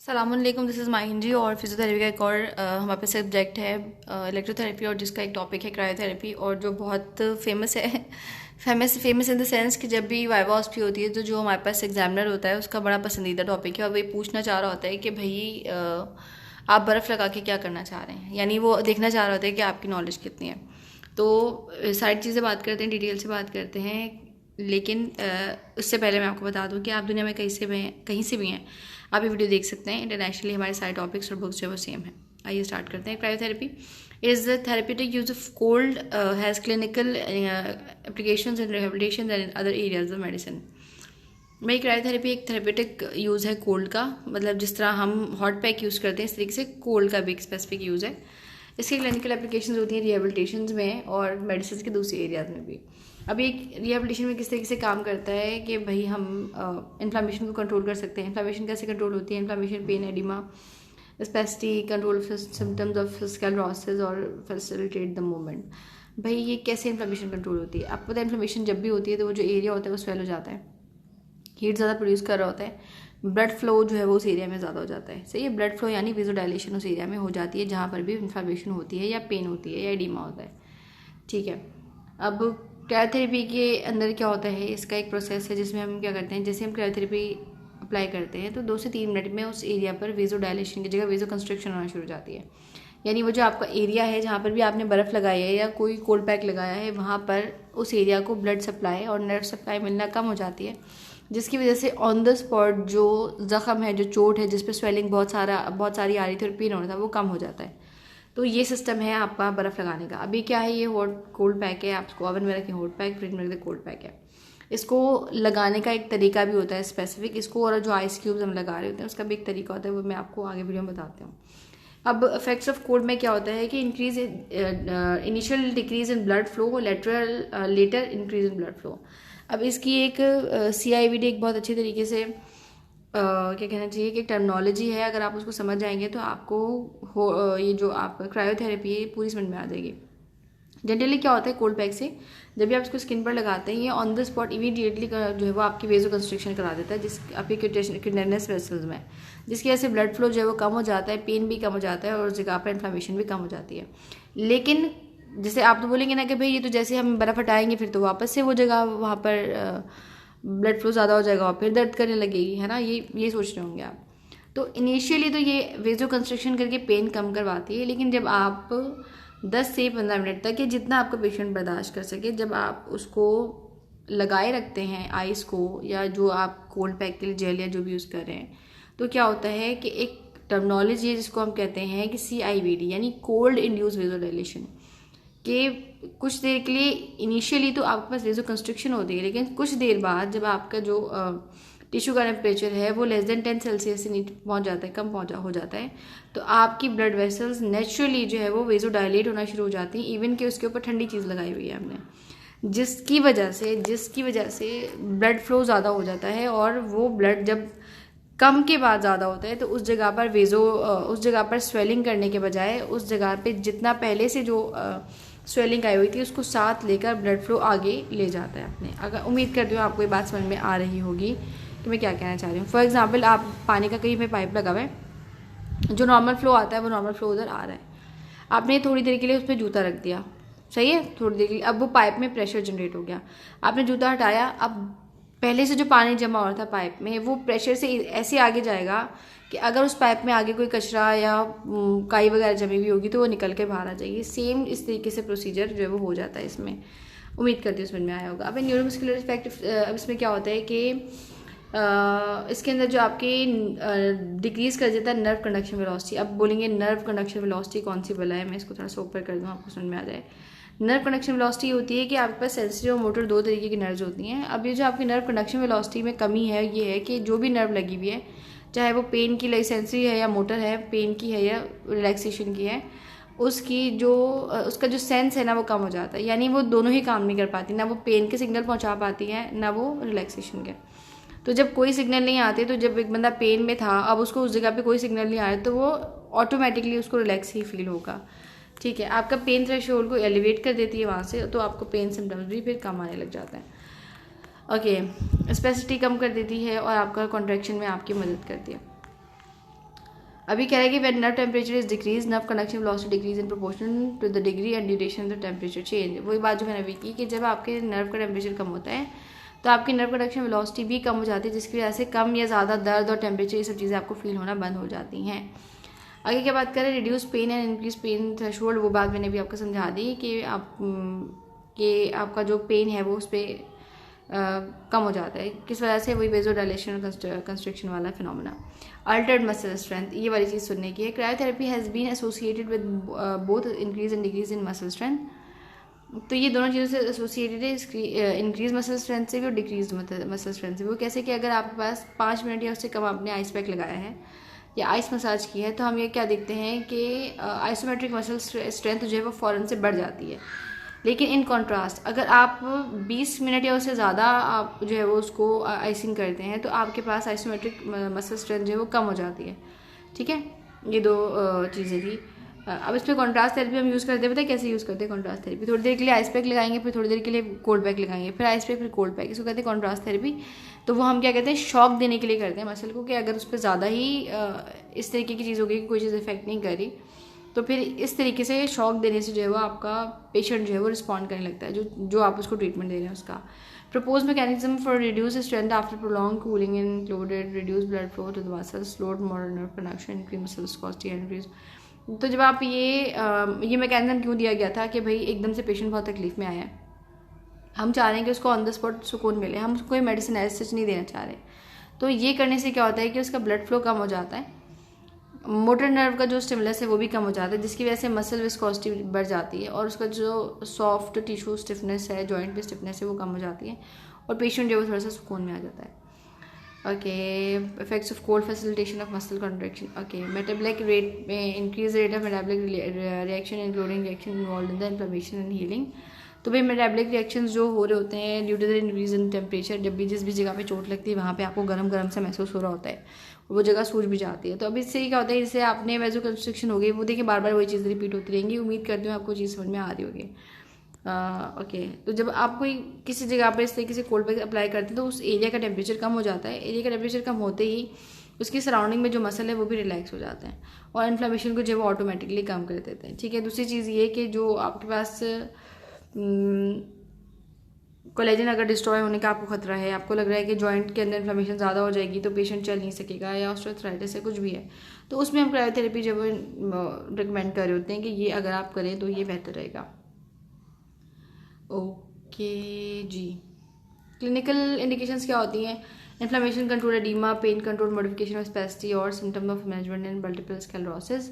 सलामुअलैकुम, this is Mahin जी। और physiotherapy का एक और हमारे पास सब्जेक्ट है इलेक्ट्रोथेरेपी, और जिसका एक टॉपिक है क्रायोथेरेपी, और जो बहुत फेमस है। फेमस इन द सेंस कि जब भी वाइवा हॉस्पी होती है तो जो हमारे पास एग्जामिनर होता है उसका बड़ा पसंदीदा टॉपिक है, और वही पूछना चाह रहा होता है कि भाई आप बर्फ़ लगा के क्या करना चाह रहे हैं, यानी वो देखना चाह रहा होता है कि आपकी नॉलेज कितनी है। तो सारी चीज़ें बात करते हैं, डिटेल से बात करते हैं, लेकिन उससे पहले मैं आपको बता दूं कि आप दुनिया में कहीं से भी हैं, आप ये वीडियो देख सकते हैं। इंटरनेशनली हमारे सारे टॉपिक्स और बुक्स जो है वो सेम है। आइए स्टार्ट करते हैं। Cryotherapy is the therapeutic use of cold, has clinical applications in rehabilitation and other areas of medicine. भाई क्रायोथेरेपी एक थेरेपेटिक यूज़ है कोल्ड का, मतलब जिस तरह हम हॉट पैक यूज़ करते हैं इस तरीके से कोल्ड का भी एक स्पेसिफिक यूज़ है। इसकी क्लिनिकल एप्लीकेशंस होती हैं रिहेबिलिटेशन में और मेडिसिन के दूसरे एरियाज में भी। अभी एक रिहेबिलिटेशन में किस तरीके से काम करता है कि भाई हम इन्फ्लामेशन को कंट्रोल कर सकते हैं। इन्फ्लामेशन कैसे कंट्रोल होती है? Inflammation, pain, oedema, spasticity, control symptoms of sclerosis और फैसिलिटेट द मूवमेंट। भाई ये कैसे इन्फ्लामेशन कंट्रोल होती है? आपको पता है इन्फ्लामेशन जब भी होती है तो वो जो एरिया होता है वो स्वेल हो जाता है, हीट ज़्यादा प्रोड्यूस कर रहा होता है, ब्लड फ्लो जो है वो उस एरिया में ज़्यादा हो जाता है। सही है, ब्लड फ्लो यानी वेज़ोडाइलेशन उस एरिया में हो जाती है जहाँ पर भी इन्फ्लामेशन होती है या पेन होती है या एडिमा होता है। ठीक है, अब क्रायोथेरेपी के अंदर क्या होता है, इसका एक प्रोसेस है जिसमें हम क्या करते हैं, जैसे हम क्रायोथेरेपी अप्लाई करते हैं तो 2 से 3 मिनट में उस एरिया पर वेज़ोडाइलेशन की जगह वेज़ो कंस्ट्रक्शन होना शुरू हो जाती है। यानी वो जो आपका एरिया है जहाँ पर भी आपने बर्फ़ लगाई है या कोई कोल्ड पैक लगाया है, वहाँ पर उस एरिया को ब्लड सप्लाई और नर्व सप्लाई मिलना कम हो जाती है, जिसकी वजह से ऑन द स्पॉट जो ज़ख़म है, जो चोट है, जिस पे स्वेलिंग बहुत सारी आ रही थी और पेन हो रहा था, वो कम हो जाता है। तो ये सिस्टम है आपका बर्फ़ लगाने का। अभी क्या है, ये हॉट कोल्ड पैक है, आप इसको ओवन में रखें हॉट पैक, फ्रिज में रखें कोल्ड पैक है। इसको लगाने का एक तरीका भी होता है स्पेसिफिक, इसको और जो आइस क्यूब्स हम लगा रहे होते हैं उसका भी एक तरीका होता है, वो मैं आपको आगे वीडियो में बताती हूँ। अब इफेक्ट्स ऑफ कोल्ड में क्या होता है कि initial decrease in blood flow, later increase in blood flow. अब इसकी एक CIVD एक बहुत अच्छी तरीके से क्या कहना चाहिए कि एक टर्मिनोलॉजी है, अगर आप उसको समझ जाएंगे तो आपको ये जो आप क्रायोथेरेपी है पूरी समझ में आ जाएगी। जनरली क्या होता है कोल्ड पैक से, जब भी आप इसको स्किन पर लगाते हैं ये ऑन द स्पॉट इमीडिएटली जो है वो आपकी वेजो कंस्ट्रक्शन करा देता है, जिस आपकी क्यूटेनियस वेसल्स में, जिसकी वजह से ब्लड फ्लो जो है वो कम हो जाता है, पेन भी कम हो जाता है और उस जगह पर इन्फ्लामेशन भी कम हो जाती है। लेकिन जैसे आप तो बोलेंगे ना कि भाई ये तो जैसे हम बर्फ़ हटाएंगे फिर तो वापस से वो जगह वहाँ पर ब्लड फ्लो ज़्यादा हो जाएगा और फिर दर्द करने लगेगी, है ना, ये सोच रहे होंगे आप। तो इनिशियली तो ये वेजो कंस्ट्रक्शन करके पेन कम करवाती है, लेकिन जब आप 10 से 15 मिनट तक, या जितना आपका पेशेंट बर्दाश्त कर सके, जब आप उसको लगाए रखते हैं आइस को, या जो आप कोल्ड पैक के लिए जेल या जो भी यूज़ कर रहे हैं, तो क्या होता है कि एक टर्मिनोलॉजी है जिसको हम कहते हैं कि CIVD यानी कोल्ड इंड्यूस वेजोडाइलेशन, कि कुछ देर के लिए इनिशियली तो आपके पास वेजो कंस्ट्रक्शन होती है, लेकिन कुछ देर बाद जब आपका जो टिश्यू का टेम्परेचर है वो लेस देन 10 सेल्सियस से नीचे पहुंच जाता है, कम हो जाता है, तो आपकी ब्लड वेसल्स नेचुरली जो है वो वेजो डायलेट होना शुरू हो जाती हैं, इवन कि उसके ऊपर ठंडी चीज़ लगाई हुई है हमने, जिसकी वजह से ब्लड फ्लो ज़्यादा हो जाता है, और वो ब्लड जब कम के बाद ज़्यादा होता है तो उस जगह पर स्वेलिंग करने के बजाय उस जगह पे जितना पहले से जो स्वेलिंग आई हुई थी उसको साथ लेकर ब्लड फ्लो आगे ले जाता है अपने। अगर उम्मीद करती हूँ आपको ये बात समझ में आ रही होगी कि मैं क्या कहना चाह रही हूँ। फॉर एग्जांपल आप पानी का कहीं पे पाइप लगा हुआ है, जो नॉर्मल फ्लो आता है वो नॉर्मल फ्लो उधर आ रहा है, आपने थोड़ी देर के लिए उस पर जूता रख दिया, सही है, थोड़ी देर के लिए, अब वो पाइप में प्रेशर जनरेट हो गया, आपने जूता हटाया, अब पहले से जो पानी जमा हो रहा था पाइप में वो प्रेशर से ऐसे आगे जाएगा कि अगर उस पाइप में आगे कोई कचरा या काई वगैरह जमी हुई होगी तो वो निकल के बाहर आ जाएगी। सेम इस तरीके से प्रोसीजर जो है वो हो जाता है इसमें। उम्मीद करती हूँ समझ में आया होगा। अब न्यूरोमस्कुलर इफेक्ट, अब इसमें क्या होता है कि इसके अंदर जो आपके डिक्रीज कर देता है नर्व कंडक्शन वेलोसिटी। अब बोलेंगे नर्व कंडक्शन वेलोसिटी कौन सी बला है, मैं इसको थोड़ा सा ऊपर कर दूँ आपको समझ में आ जाए। नर्व कंडक्शन वेलोसिटी होती है कि आपके पास सेंसिटिव और मोटर 2 तरीके की नर्व्स होती हैं। अब ये जो आपकी नर्व कंडक्शन वेलोसिटी में कमी है ये है कि जो भी नर्व लगी हुई है, चाहे वो पेन की लगी सेंसरी है या मोटर है, पेन की है या रिलैक्सेशन की है, उसका जो सेंस है ना वो कम हो जाता है, यानी वो दोनों ही काम नहीं कर पाती, ना वो पेन के सिग्नल पहुंचा पाती है ना वो रिलैक्सेशन के। तो जब कोई सिग्नल नहीं आते, तो जब एक बंदा पेन में था अब उसको उस जगह पे कोई सिग्नल नहीं आ रहा तो वो ऑटोमेटिकली उसको रिलैक्स ही फील होगा। ठीक है, आपका पेन थ्रेशोल्ड को एलिवेट कर देती है वहाँ से, तो आपको पेन सिम्टम्स भी फिर कम आने लग जाते हैं। ओके, स्पेसिटी कम कर देती है और आपका कॉन्ट्रैक्शन में आपकी मदद करती है। अभी कह रहा है कि when nerve temperature is decrease nerve conduction velocity decrease in proportion to the degree and duration of the temperature change. वही बात जो मैंने अभी की कि जब आपके नर्व का टेम्परेचर कम होता है तो आपकी नर्व कंडक्शन वेलोसिटी भी कम हो जाती है, जिसकी वजह से कम या ज़्यादा दर्द और टेम्परेचर ये सब चीज़ें आपको फील होना बंद हो जाती हैं। आगे क्या बात करें, reduce pain and increase pain threshold. वो बात मैंने भी आपको समझा दी कि आपका जो पेन है वो उस पर कम हो जाता है। किस वजह से? वही वेजोडाइलेशन और कंस्ट्रिक्शन वाला फिनोमेना। अल्टर्ड मसल स्ट्रेंथ, ये वाली चीज़ सुनने की है। Cryotherapy has been associated with both increase and decrease in muscle strength. तो ये दोनों चीज़ों से एसोसिएटेड है, इंक्रीज मसल स्ट्रेंथ से भी और डिक्रीज मसल स्ट्रेंथ से भी। वो कैसे कि अगर आपके पास 5 मिनट या उससे कम आपने आइस पैक लगाया है या आइस मसाज की है, तो हम ये क्या देखते हैं कि आइसोमेट्रिक मसल स्ट्रेंथ जो है वो फ़ौरन से बढ़ जाती है। लेकिन इन कॉन्ट्रास्ट अगर आप 20 मिनट या उससे ज़्यादा आप जो है वो उसको आइसिंग करते हैं तो आपके पास आइसोमेट्रिक मसल स्ट्रेंथ जो है वो कम हो जाती है। ठीक है, ये दो चीज़ें थी। अब इस पर कॉन्ट्रास्ट थेरेपी हम यूज़ करते हैं, पता है कैसे यूज़ करते हैं कॉन्ट्रास्ट थेरेपी? थोड़ी देर के लिए आइस पैक लगाएंगे, फिर थोड़ी देर के लिए कोल्ड पैक लगाएंगे, फिर आइस पैक, फिर कोल्ड पैक, इसको कहते हैं कॉन्ट्रास्ट थेरेपी। तो वो हम क्या कहते हैं, शॉक देने के लिए करते हैं मसल को, कि अगर उस पर ज़्यादा ही इस तरीके की चीज़ होगी कि कोई चीज़ इफेक्ट नहीं कर रही, तो फिर इस तरीके से शॉक देने से जो है वो आपका पेशेंट जो है वो रिस्पॉन्ड करने लगता है, जो आप उसको ट्रीटमेंट दे रहे हैं उसका। Propose mechanism for reduce strength after prolong cooling included reduce blood flow to the muscles, slowed motor nerve conduction, increase muscle viscosity and increase. तो जब आप ये मैकेनिज्म क्यों दिया गया था कि भाई एकदम से पेशेंट बहुत तकलीफ में आया है, हम चाह रहे हैं कि उसको ऑन द स्पॉट सुकून मिले, हम उसको कोई मेडिसिन ऐसे सच नहीं देना चाह रहे। तो ये करने से क्या होता है कि उसका ब्लड फ्लो कम हो जाता है, मोटर नर्व का जो स्टिमुलस है वो भी कम हो जाता है, जिसकी वजह से मसल विस्कोसिटी बढ़ जाती है और उसका जो सॉफ्ट टिश्यू स्टिफनेस है, जॉइंट पे स्टिफनेस है, वो कम हो जाती है और पेशेंट जो है थोड़ा सा सुकून में आ जाता है। Okay, effects of cold facilitation of muscle contraction. Okay, metabolic rate में increase rate of metabolic reaction including reaction involve in the inflammation and healing. तो भाई मेटाबॉलिक रिएक्शंस जो हो रहे होते हैं due to the increase in temperature, जब भी जिस भी जगह पे चोट लगती है वहाँ पे आपको गरम गरम सा महसूस हो रहा होता है, वो जगह सूज भी जाती है। तो अब इससे क्या होता है, जैसे आपने वैसो कंस्ट्रक्शन हो गई, वो देखिए बार बार वही चीज़ रिपीट होती रहेंगी। उम्मीद करती हूँ आपको चीज़ समझ में आ रही होगी। ओके, तो जब आप कोई किसी जगह पर इस तरीके से कोल्ड पैक अप्लाई करते हैं तो उस एरिया का टेम्परेचर कम हो जाता है। एरिया का टेम्परेचर कम होते ही उसकी सराउंडिंग में जो मसल है वो भी रिलैक्स हो जाते हैं और इन्फ्लेमेशन को जो है वो ऑटोमेटिकली कम कर देते हैं। ठीक है, दूसरी चीज़ ये कि जो आपके पास कोलेजन अगर डिस्ट्रॉय होने का आपको खतरा है, आपको लग रहा है कि जॉइंट के अंदर इन्फ्लेमेशन ज़्यादा हो जाएगी तो पेशेंट चल नहीं सकेगा या ऑस्टियोआर्थराइटिस है, कुछ भी है, तो उसमें हम क्रायोथेरेपी जब रिकमेंड कर रहे होते हैं कि ये अगर आप करें तो ये बेहतर रहेगा। ओके जी, क्लिनिकल इंडिकेशंस क्या होती हैं? Inflammation control, oedema, pain control, modification of spasticity और symptom of management and multiple sclerosis.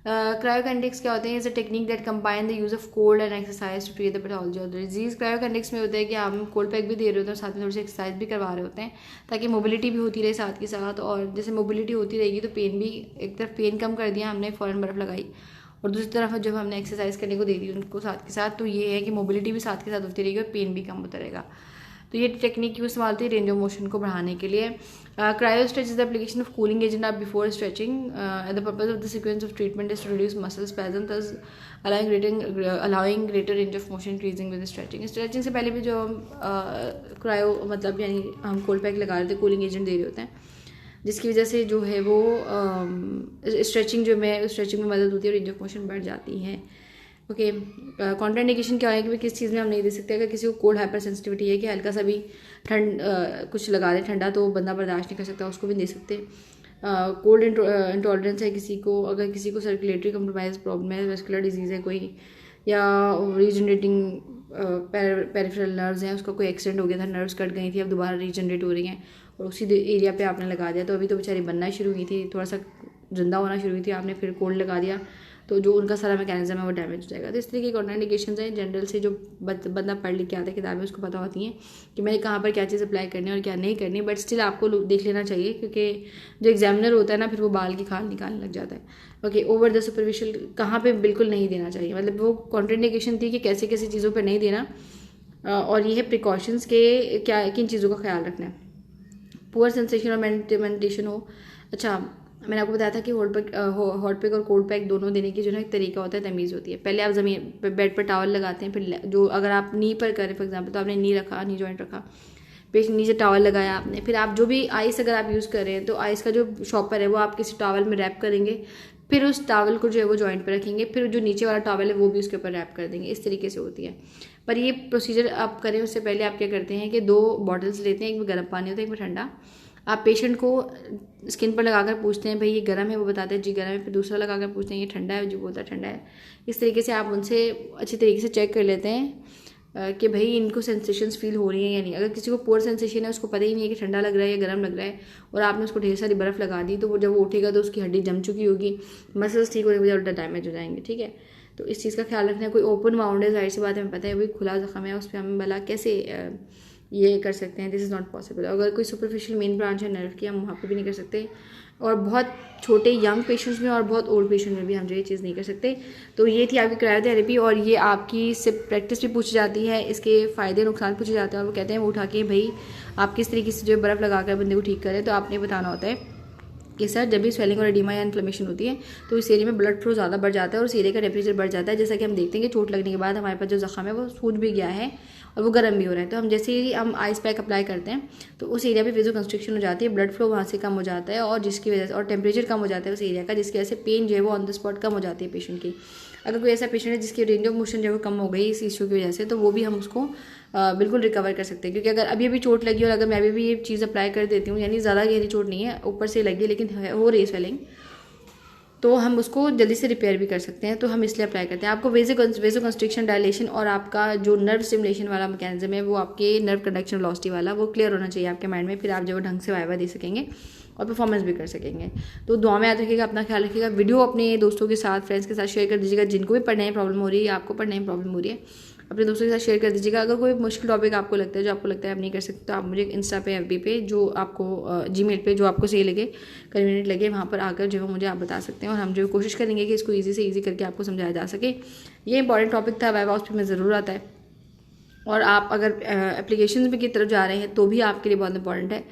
Cryokinetics क्या होते हैं? Is a technique that combine the use of cold and exercise to treat the pathology of the disease. Cryokinetics में होता है कि हम cold pack भी दे रहे होते हैं और साथ में थोड़ी सी एक्सरसाइज भी करवा रहे होते हैं ताकि मोबिलिटी भी होती रहे साथ के साथ, और जैसे मोबिलिटी होती रहेगी तो पेन भी, एक तरफ पेन कम कर दिया हमने, फ़ौरन बर्फ़ लगाई, और दूसरी तरफ जब हमने एक्सरसाइज करने को दे दी उनको साथ के साथ, तो ये है कि मोबिलिटी भी साथ के साथ होती रहेगी और पेन भी कम होता रहेगा। तो ये टेक्निक यूज इस्तेमाल होती है रेंज ऑफ मोशन को बढ़ाने के लिए। Cryo stretch is the application of cooling agent आप before stretching. The purpose of the sequence of treatment is to reduce muscle spasm, thus allowing greater range of motion increasing with stretching. Stretching से पहले भी जो cryo मतलब यानी हम cold pack लगा रहे थे, कूलिंग एजेंट दे रहे होते हैं, जिसकी वजह से जो है वो स्ट्रेचिंग में मदद होती है और रेंज ऑफ मोशन बढ़ जाती है। ओके, कॉन्ट्राइंडिकेशन क्या है कि किस चीज़ में हम नहीं दे सकते? अगर किसी को कोल्ड हाइपर सेंसिटिविटी है कि हल्का सा भी ठंड कुछ लगा दें ठंडा तो बंदा बर्दाश्त नहीं कर सकता, उसको भी दे सकते। कोल्ड इंटॉलरेंस है किसी को, अगर किसी को सर्कुलेटरी कंप्रोमाइज प्रॉब्लम है, वेस्कुलर डिजीज़ है कोई, या रीजनरेटिंग पेरिफेरल नर्व्स हैं, उसका कोई एक्सीडेंट हो गया था, नर्व्स कट गई थी, अब दोबारा रीजनरेट हो रही हैं और उसी एरिया पे आपने लगा दिया, तो अभी तो बेचारी बनना शुरू हुई थी, थोड़ा सा जिंदा होना शुरू हुई थी, आपने फिर कोल्ड लगा दिया तो जो उनका सारा मैकेनिज्म है वो डैमेज हो जाएगा। तो इस तरह की कॉन्ट्राइंडिकेशन हैं जनरल से जो बंदा पढ़ लिख के आता है किताबें, उसको पता होती हैं कि मैंने कहाँ पर क्या चीज़ अप्लाई करनी है और क्या नहीं करनी, बट स्टिल आपको देख लेना चाहिए क्योंकि जो एग्जामिनर होता है ना फिर वो बाल की खाल निकालने लग जाता है। ओके, ओवर द सुपरफिशियल कहाँ पे बिल्कुल नहीं देना चाहिए, मतलब वो कॉन्ट्राइंडिकेशन थी कि कैसे कैसे चीज़ों पर नहीं देना, और ये है प्रिकॉशंस के क्या किन चीज़ों का ख्याल रखना है। पुअर सेंसेशन और मेडिटेशन हो। अच्छा, मैंने आपको बताया था कि हॉट पैक और कोल्ड पैक दोनों देने की जो है एक तरीका होता है, तमीज़ होती है। पहले आप ज़मीन बेड पर टॉवल लगाते हैं, फिर जो अगर आप नी पर करें फॉर एग्जांपल तो आपने नी रखा, नी जॉइंट रखा, पेशेंट नीचे टॉवल लगाया आपने, फिर आप जो भी आइस अगर आप यूज़ कर रहे हैं तो आइस का जो शॉपर है वो आप किसी टॉवल में रैप करेंगे, फिर उस टॉवल को जो है वो जॉइंट पे रखेंगे, फिर जो नीचे वाला टॉवल है वो भी उसके ऊपर रैप कर देंगे। इस तरीके से होती है। पर ये प्रोसीजर आप करें उससे पहले आप क्या करते हैं कि 2 बॉटल्स लेते हैं, एक में गर्म पानी होता है, एक में ठंडा। आप पेशेंट को स्किन पर लगाकर पूछते हैं भाई ये गर्म है, वो बताते हैं जी गर्म है, फिर दूसरा लगाकर पूछते हैं ये ठंडा है, जो बोलता है ठंडा है। इस तरीके से आप उनसे अच्छी तरीके से चेक कर लेते हैं कि भाई इनको सेंसेशंस फील हो रही हैं या नहीं। अगर किसी को पुअर सेंसेशन है, उसको पता ही नहीं है कि ठंडा लग रहा है या गर्म लग रहा है, और आपने उसको ढेर सारी बर्फ़ लगा दी, तो वो जब वो उठेगा तो उसकी हड्डी जम चुकी होगी, मसल्स ठीक होने के बजाय उल्टा डैमेज हो जाएंगे। ठीक है, तो इस चीज़ का ख्याल रखना है। कोई ओपन वाउंड है, जाहिर सी बात है, हमें पता है भाई खुला जख्म है, उस पर हम भला कैसे ये कर सकते हैं, दिस इज़ नॉट पॉसिबल। अगर कोई सुपरफिशियल मेन ब्रांच है नर्व की, हम वहाँ पे भी नहीं कर सकते, और बहुत छोटे यंग पेशेंट्स में और बहुत ओल्ड पेशेंट में भी हम जो ये चीज़ नहीं कर सकते। तो ये थी आपकी क्रायोथेरेपी, और ये आपकी से प्रैक्टिस भी पूछी जाती है, इसके फ़ायदे नुकसान पूछे जाते हैं, और वो कहते हैं वो उठा के भाई आप किस तरीके से जो बर्फ़ लगा कर बंदे को ठीक करें। तो आपने बताना होता है कि सर जब भी स्वेलिंग और एडिमा या इन्फ्लेमेशन होती है तो इस एरिया में ब्लड फ्लो ज़्यादा बढ़ जाता है और उस एरिया का टेम्परेचर बढ़ जाता है। जैसा कि हम देखते हैं कि चोट लगने के बाद हमारे पास जो ज़ख्म है वो सूज भी गया है और वो गर्म भी हो रहा है, तो हम जैसे ही हम आइस पैक अप्लाई करते हैं तो उस एरिया पे वेजो कंस्ट्रिक्शन हो जाती है, ब्लड फ्लो वहाँ से कम हो जाता है, और जिसकी वजह से और टेम्परेचर कम हो जाता है उस एरिया का, जिसकी वजह से पेन जो है वो ऑन द स्पॉट कम हो जाती है पेशेंट की। अगर कोई ऐसा पेशेंट है जिसकी रेंज ऑफ मोशन जो है कम हो गई इस इशू की वजह से, तो वो भी हम उसको बिल्कुल रिकवर कर सकते हैं। क्योंकि अगर अभी अभी चोट लगी और अगर मैं अभी ये चीज़ अप्लाई कर देती हूँ, यानी ज़्यादा गहरी चोट नहीं है, ऊपर से लगी लेकिन हो रही है स्वेलिंग, तो हम उसको जल्दी से रिपेयर भी कर सकते हैं। तो हम इसलिए अप्लाई करते हैं। आपको वेजो कंस्ट्रिक्शन, डायलेशन और आपका जो नर्व स्टिमुलेशन वाला मैकेनिज्म है वो आपके नर्व कंडक्शन वेलोसिटी वाला वो क्लियर होना चाहिए आपके माइंड में, फिर आप जो ढंग से वाइवा दे सकेंगे और परफॉर्मेंस भी कर सकेंगे। तो दुआ में याद रखिएगा, अपना ख्याल रखिएगा। वीडियो अपने दोस्तों के साथ, फ्रेंड्स के साथ शेयर कर दीजिएगा, जिनको भी पढ़ने में प्रॉब्लम हो रही है, आपको पढ़ने में प्रॉब्लम हो रही है, अपने दोस्तों के साथ शेयर कर दीजिएगा। अगर कोई मुश्किल टॉपिक आपको लगता है, जो आपको लगता है आप नहीं कर सकते, तो आप मुझे इंस्टा पे, FB पे, जो आपको जीमेल पे जो आपको सही लगे, कन्वीनियंट लगे, वहाँ पर आकर जो है मुझे आप बता सकते हैं, और हम जो कोशिश करेंगे कि इसको ईजी से ईजी करके आपको समझाया जा सके। ये इंपॉर्टेंट टॉपिक था, वाइवा में ज़रूर आता है, और आप अगर एप्लीकेशन की तरफ जा रहे हैं तो भी आपके लिए बहुत इंपॉर्टेंट है।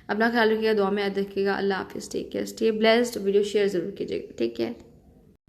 अपना ख्याल रखिएगा, दुआ में याद रखिएगा। अल्लाह हाफिज़, take care, stay blessed. Video share ज़रूर कीजिएगा। Take care.